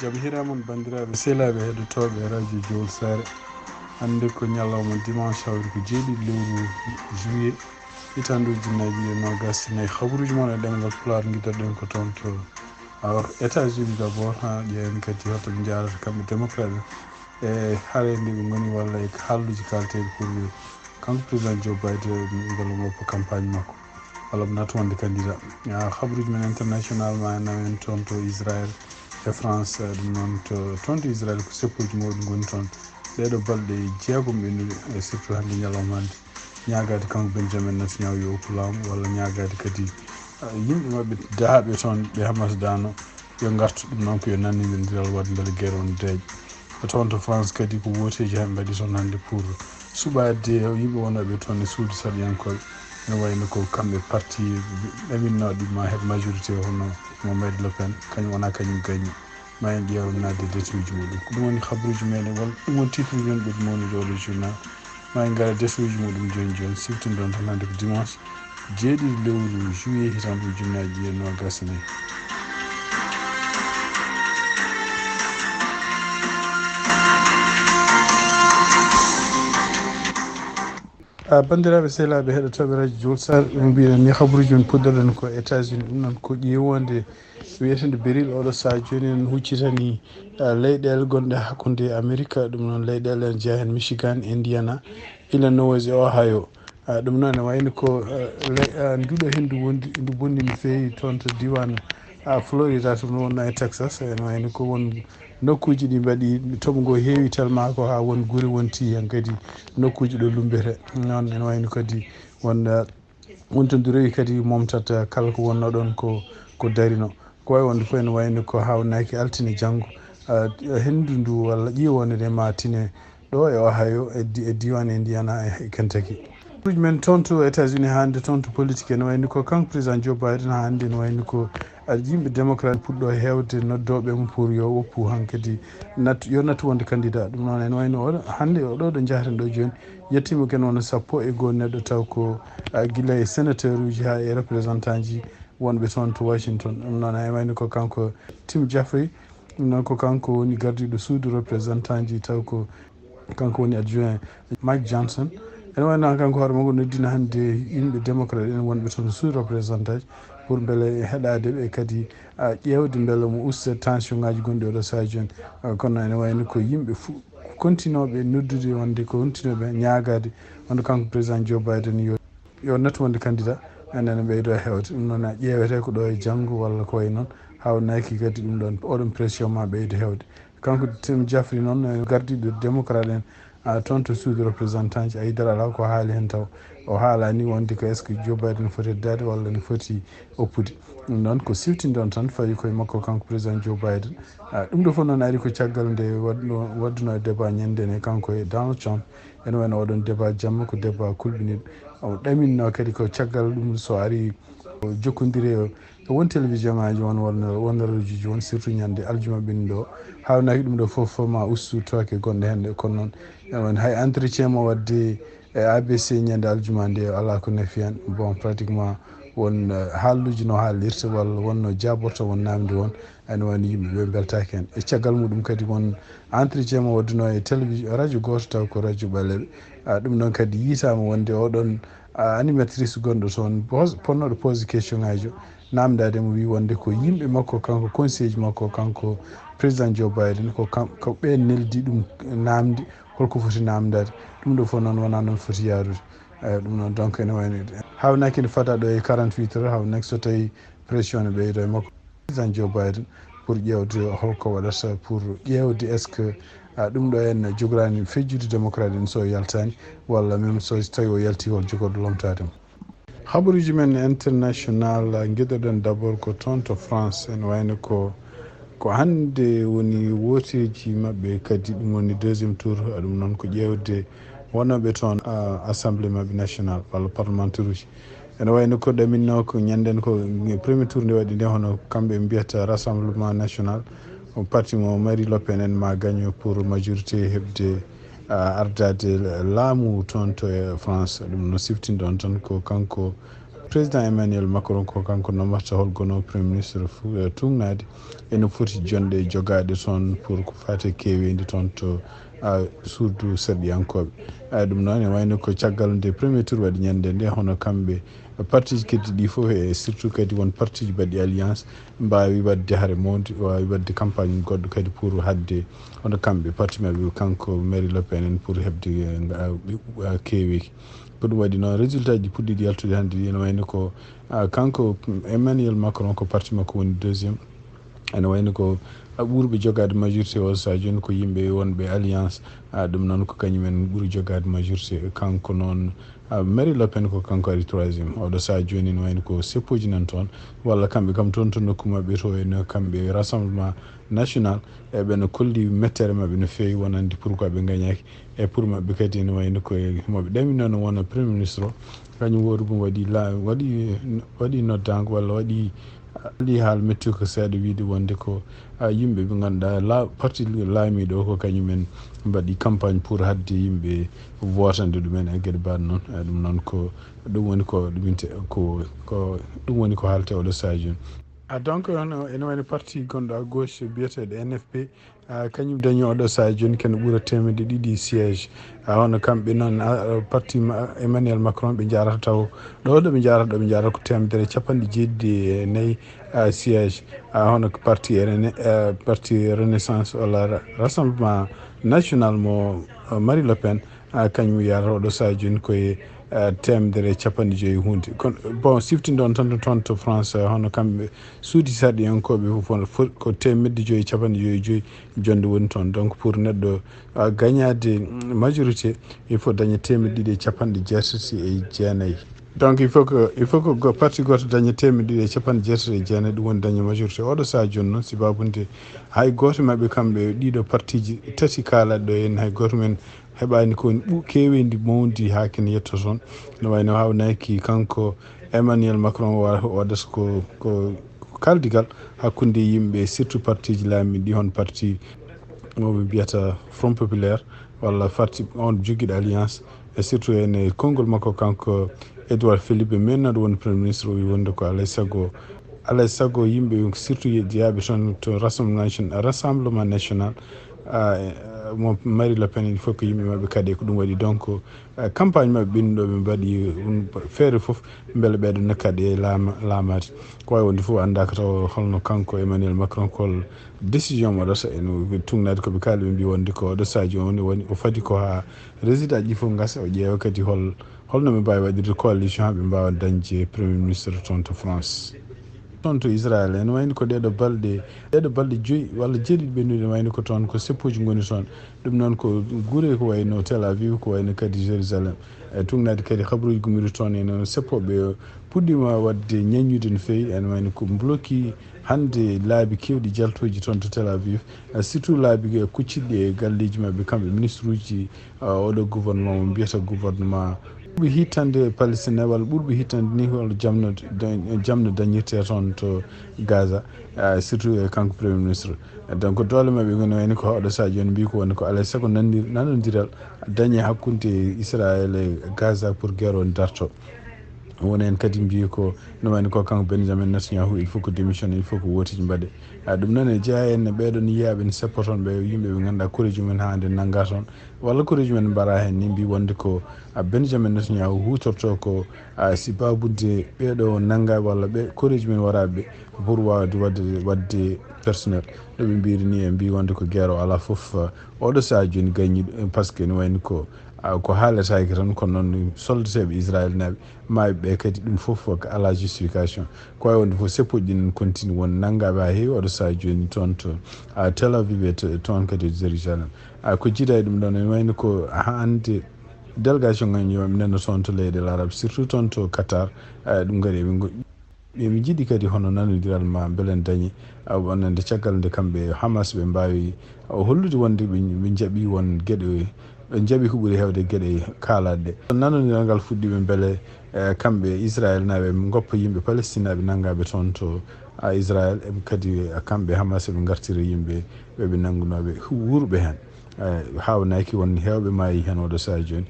Jam hiramon bandiraɓe sehlaɓe heɗotoɓe radio Diol Sare. Hande ko ñalawma dimanche hawri ko jeeɗiɗi lewru juillet hitande ujunnaji e nogas nayyi. Habaruji moon e ɗemgal Pulaar guidoɗen ko toon to États-Unis d' abord ha ƴeewen kadi hoto ɓe jarata kamɓe démocrate e haare nde ɓe goni walla e haalluji kalteɗe pour kanko président Joe Biden ngol woppa campagne makko walla mo naata wonde candidat. Habaruji men international ma nawen toon to Israël e France ɗum noon toon to Israël ko seppuji muɗum goni toon ɗeɗo balɗe jeegom ɓennuɗe e surtout hannde ñalawma hannde ñagade kanko Benjamin Netanyahu yo uppu laamu walla ñagade kadi yimɓe mabɓe daaɓe toon ɓe Hamas dano yo gartu ɗum noon ko yo nannidiriral wadde beele guerre on deeƴa. Toon to France kadi ko woteji han mbaɗi toon hannde pour suɓade yimɓe wonoɓe toon e suudu saɗiyankoɓe ene wayno ko kamɓe parti ɗaminnoɗe ma heɓ majorité hono Mohamed Le Pen kañum wona kañum gagni ma en ƴeew nadde détuji muɗum ko ɗum woni habaruji meɗen walla ɗum woni titre joni ɓeɗi mawnude oɗo journal ma en gara détuji muɗum joni joni siftindon tan hannde ko dimanche jeeɗiɗi lewru juillet hitande ujunnaji e nogas nayyi. bandiraɓe sehlaɓe heɗotoɓe radio Diol Sare ɓe mbiɗen ni habaruji men puɗɗoɗen ko États-Unis ɗum noon ko ƴewode wiyetede béril oɗo saaha joni en huccitani leyɗele gonɗe hakkude Amérique ɗum noon leyɗele en jeeya hen Michigan, Indiana, Illinois e Ohio. ɗum noon ne wayno ko nduɗo hendu ndu bonni no fewi toon to diwan Florida to wonno e Texas ene wayno ko won nokkuji ɗi mbaɗi tooɓo ngo heewi tellement ko ha won guure wonti hen kadi nokkuji ɗo lumbete noon ene wayno kadi wontodu rewi kadi momtata kala ko wonno ɗon ko darino ko wawi wonde fof ene wayno ko hawnaki altine janggo hendu ndu walla ƴiwonde ma tine ɗo e Ohio e diwan Indiana e Kentucky. Habaruji men toon to États-Unis hande toon to politique ene wayno ko kanko président Joe Biden hande ene wayno ko yimɓe démocrate puɗɗo hewde noddoɓemo pour yo woppu hankkadi yo nattu wonde candidat. ɗum noon ene wayno hande oɗo ɗo jahaten ɗo joni yettima ken wona sappo e goho neɗɗo taw ko guila e sénateur uji ha e représentant ji wonɓe toon to Washington. ɗum noon ene wayno ko kanko Tim Jeffrey ɗum noon ko kanko woni gardiɗo suudu représentant ji taw ko kanko woni adjoint Mike Johnson. ene wayno kanko hoore makko noddino hannde yimɓe démocrate en wonɓe toon sous représentant pour beele heɗade ɓe kadi ƴewde beele mo usta tension ngaji gonɗi oɗo saaha joni kono ene wayno ko yimɓe continoɓe noddude wonde ko continoɓe ñagade wonde kanko président Joe Biden yo nattu wonde candidat enen ɓeydo hewde ɗum noon a ƴewete ko ɗo e janggo walla ko way noon hawnaki kadi ɗum ɗon oɗon pression ma ɓeydo hewde. kanko Tim Jeffrey noon gardiɗo démocrate en toon to suudu représentant ji a yidara ala ko haali hen taw o haalani wonde ko est ce que Joe Biden foti heddade walla ne foti oppude. ɗum noon ko siftindon tan fawi koye makko kanko président Joe Biden. ɗum ɗo fof noon ari ko caggal nde wadduno e débat ñanden e kanko e Donald Trump ene wayno oɗon débat jamma ko débat kulɓiniɗo o ɗaminno kadi ko caggal ɗum so ari jokkodiri won télévision ngaji won radio ji won surtout ñande aljuma ɓennuɗo hawnaki ɗum ɗo foof ma ustu toke gonɗe hen kono noon ene wayno hay entretien mo wadde e ABC ñande aljuma nde ala ko nefi hen bon pratiquement won haalluji no haallirta walla wonno jaborto won namde won ene wayno yimɓeɓe beltaki hen e caggal muɗum kadi won entretien mo wadduno e télévision radio goto taw ko radio ɓaleɓe ɗum noon kadi yitama wonde oɗon animatrice gonɗo toon ponnoɗo pose question ngaji namdade mo wi wonde ko yimɓe makko kanko conseil ji makko kanko président Joe Biden ko ɓen neldi ɗum namde holko foti namdade ɗum ɗo fof noon wona noon foti yarude. ɗum noon donc ene wayno hawnaki ne fada ɗo e 48 heures hawnaki so tawi pression ne ɓeydo e makko président Joe Biden pour ƴewde holko waɗata pour ƴewde est ce que ɗum ɗo en jogorani fejjude démocrate en so yaltani walla même so tawi o yalti hol jogorɗo lomtade mo. habaruji men international gueɗoɗen d' abord ko toon to France ene wayno ko hande woni woteji mabɓe kadi ɗum woni deuxiéme tour ɗum noon ko ƴewde wonoɓe toon assemblée mabɓe national walla parlementaire uji ene wayno ko ɗaminno ko ñanden ko premier tour nde waɗi nde hono kamɓe mbiyata rassemblement national parti mo Marie Le Pen en ma gagne pour majorité heɓde ardade laamu toon to e France. ɗum no siftinde on tan ko kanko président emmanuel macron ko kanko nommata holgono premier ministre tugnade ene foti jonde jogade toon pour ko fate kewedi toon to surtout sarɗiyankoɓe ɗum noon e wayno ko caggal nde premier tour waɗi ñande nde hono kamɓe parti ji keddi ɗi fof e surtout kadi won parti ji mbaɗi alliance mbawi wadde haare mawde wawi wadde campagne goɗɗo kadi pour hadde hono kamɓe parti mabɓe kanko Marie Le Pen en pour hebde keeweki ko ɗum waɗi noon résultat ji puɗɗiɗi yaltude hannde ene wayno ko kanko emmanuel macron ko parti makko woni deuxiéme ene wayno ko ɓurɓe jogade majorité o sa joni ko yimɓe wonɓe alliance ɗum noon ko kañumen ɓuuri jogade majorité kanko noon Marie Le Pen ko kanko ari troisiéme oɗo sa joni ne wayno ko seppoji nan toon walla kamɓe kam toon to nokku mabɓe to ene kamɓe rassemblement national eɓene kolli mettere mabɓe no fewi wonandi pourquoi ɓe gagnaki e pour mabɓe kadi ene wayno koye moɓe ɗamino no wona premier ministre o kañum woori mum waɗi noddago walla waɗi haal metti ko seeɗa wiide wonde ko yimɓe ɓe ganduɗa parti laamiɗo ko kañumen mbaɗi campagne pour hadde yimɓe votande ɗumen e gueɗe mbaɗ noon ɗum noon ko ɗum woni ko ɗuminte ko ɗum woni ko haalte oɗo saaha joni donc ene wayno parti gonɗo à gauche biyeteɗo nfp kañum dañi oɗo saaha joni kene ɓuura temedde ɗiɗi siége hono kamɓe noon parti emmanuel macron ɓe jarata taw ɗo ɓe jarata ko temedere capanɗe jeeɗiɗi e nayyi siége hono ko parti renaissance walla rassemblement national mo Marie Le Pen kañum yarata oɗo saaha joni koye temedere capanɗe joyyi hunde kono bon siftinde on toon to france hono kamɓe suudi sarɗiyankoɓe fof ko temedde joyyi capanɗe joyyi jonde woni toon donc pour neɗɗo gagnade majorité il faut daña temedde ɗiɗi e capanɗe jeetati e jeenayyi donc il faut que parti goto daña temedde ɗiɗi e capanɗe jeetati e jeenayyi ɗum woni daña majorité oɗo saaha joni noon sibabude hay goto mabɓe kamɓe ɗiɗo parti ji tati kalaɗe ɗo henna hay goto men heɓani ko kewendi mawdi ha kene yetto toon no wayno hawnaki kanko emmanuel macron waɗata ko kaldigal hakkude yimɓe surtout parti ji laamiɗi ɗi hon parti moɓe mbiyata front populaire walla parti on joguiɗo alliance e surtout ene konngol makko kanko edouard philippe mennoɗo woni premier ministre o wi wonde ko alay saago yimɓe surtout jeeyaɓe toon to rassemblement national mo Marie Le Pen il faut que yimɓe mabɓe kadi ko ɗum waɗi donc campagne mabɓe ɓennuɗo ɓe mbaɗi feere foof beele ɓeɗo nekkade e laamade ko wawi wonde foof andaka taw holno kanko emmanuel macron kol décision mo waɗata ene tugnade koɓe kaali ɓe mbi wonde ko oɗo saaji woni o fadi ko ha résultat ji fof gasa o ƴeewa kadi holno ɓe mbawi waɗirde coalition ha ɓe mbawa dañde premier ministre toon to france toon to israel ene wayno ko ɗeɗo balɗe joyyi walla jeeɗiɗi ɓennude ne wayno ko toon ko seppoji goni toon ɗum noon ko guure ko wayno tel aviv ko wayno kadi jérusalem e tugnade kadi habaruji gumiri toon ene seppoɓe puɗɗima wadde ñaññude no fewi ene wayno ko bloqué hande laabi kewɗi jaltoji toon to tel aviv surtout laabi kucciɗɗi e galleji mabɓe kamɓe ministre uji oɗo gouvernement mo mbiyata gouvernement ɓurɓe hittande palestina walla ɓurɓe hittande ni walla jamno dañirte toon to gaza surtout e kanko premier ministre donc doole mabɓe goni wayno ko oɗo saaha joni mbi ko woni ko alay saago nanodiral dañe hakkude israel e gaza pour guerre o darto woni hen kadi mbi ko no wayno ko kanko benjamin netanyahu il faut que démissionne il faut que wotiji mbaɗe ɗum noon e jeeya en ɓeɗon yiyaɓe ne seppo toon ɓe yimɓe ɓe ganduɗa koreji mumen ha nde nangga toon walla koreji men mbara hen ni mbi wonde ko benjamin netanyahu hutorto ko si babude ɓeɗo nangga walla ɓe koreji men waraɓe pour wawde wadde personnel ɗoɓe mbiri ni e mbi wonde ko guerre o ala foof oɗo saaha joni gagni par ce que ne wayno ko haaletake tan kono noon soldateɓe israel naɓe maaɓe ɓe kadi ɗum foof ala justification ko wawi wonde fof seppoji ɗin continue won nanggaɓe ha heewi oɗo saaha joni toon to tel aviv e toon kadi e jérusalem ko jiida e ɗum ɗon ene wayno ko hande délégation gañoɓe nanno toon to leyɗele arabe surtout toon to qatar ɗum kadi ɓe jiiɗi kadi hono nanodiral ma beele en dañi wonande caggal nde kamɓe hamas ɓe mbawi hollude wonde ɓe jaaɓi won gueɗe ɓe jaaɓi ko ɓuuri hewde gueɗe kaalaɗe ɗe nanodiral ngal fuɗɗiɓe beele kamɓe israel naɓe goppa yimɓe palestine naɓe nanggaɓe toon to israel eɓe kadi kamɓe hamas eɓe gartira yimɓe ɓeɓe nanggunoɓe wuurɓe hen hawnaki won hewɓe maayi hen oɗo saha joni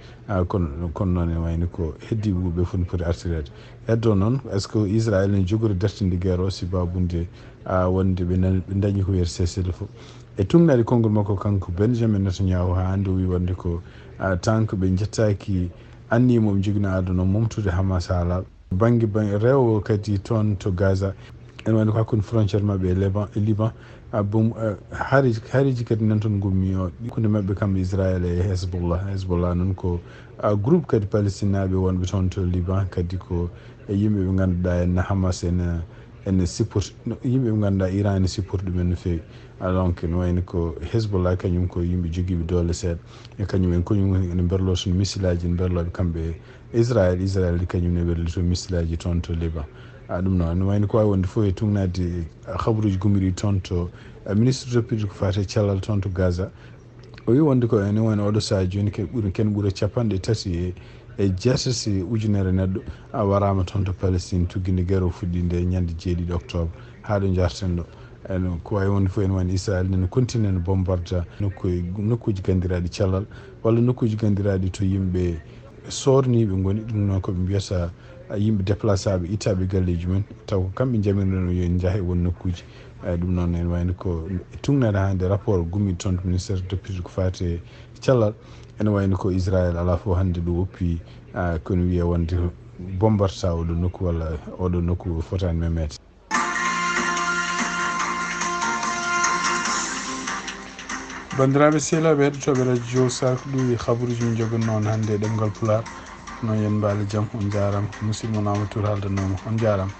kono noon ene wayni ko heddi ɓuuɓe fof ne poti artirede heddo noon est ce que israel ne jogori dartinde guerre o si babunde wonde ɓe dañi ko wiyete cessez fof e tumnade konngol makko kanko benjamin netanyahu ha hande o wi wonde ko tant que ɓe jettaki annimo ɓe jogino aduna momtude hamas haala banggue rewo kadi toon to Gaza ene wayno ko hakkude frontiére mabɓe e Liban hariji kadi nan toon gummi o hakkude mabɓe kamɓe Israel e hezbollah noon ko groupe kadi palestine naɓe wonɓe toon to Liban kadi ko yimɓe ɓe ganduɗa en Hamas ene support yimɓe ɓe ganduɗa Iran ene support ɗumen no fewi donc ne wayni ko hezbollah kañum ko yimɓe joguiɓe doole seeɗa e kañum en kañum ene berloto missilaji ne berloɓe kamɓe Israel kañum ne berlito missilaji toon to Liban ɗum noon ne wayni ko wawi wonde fof e tugnade habaruji gummiɗi toon to ministre toppiti ko fate cellal toon to Gaza o wi wonde ko ene wayno oɗo saha joni ken ɓuura 37 ujunere neɗɗo warama toon to Palestine tugginde guerre o fuɗɗinde ñande 7 octobre ha ɗo jarten ɗo ko wawi wonde fof ene wayno Israel nene continue ne bombarda nokkuji gandiraɗi cellal walla nokkuji gandiraɗi to yimɓe sorniɓe goni ɗum noon koɓe mbiyata yimɓe déplaçaɓe ittaɓe galleji mumen taw ko kamɓe jamirno yo jaaha e won nokkuji ɗum noon ene wayno ko tugnade hande rapport gummiɗo toon to ministére toppiti ko fate cellal ene wayno ko Israel ala fof hande ɗo woppi kono wiye wonde bombardata oɗo nokku walla oɗo nokku fotani memede bandiraɓe sehlaɓe heɗotoɓe radio sar ko ɗum habaruji min jogonno on hannde e ɗemgal Pulaar noon yen mbaali jaam on jarama musidɗo mon Amadou Tour haldanoma on jarama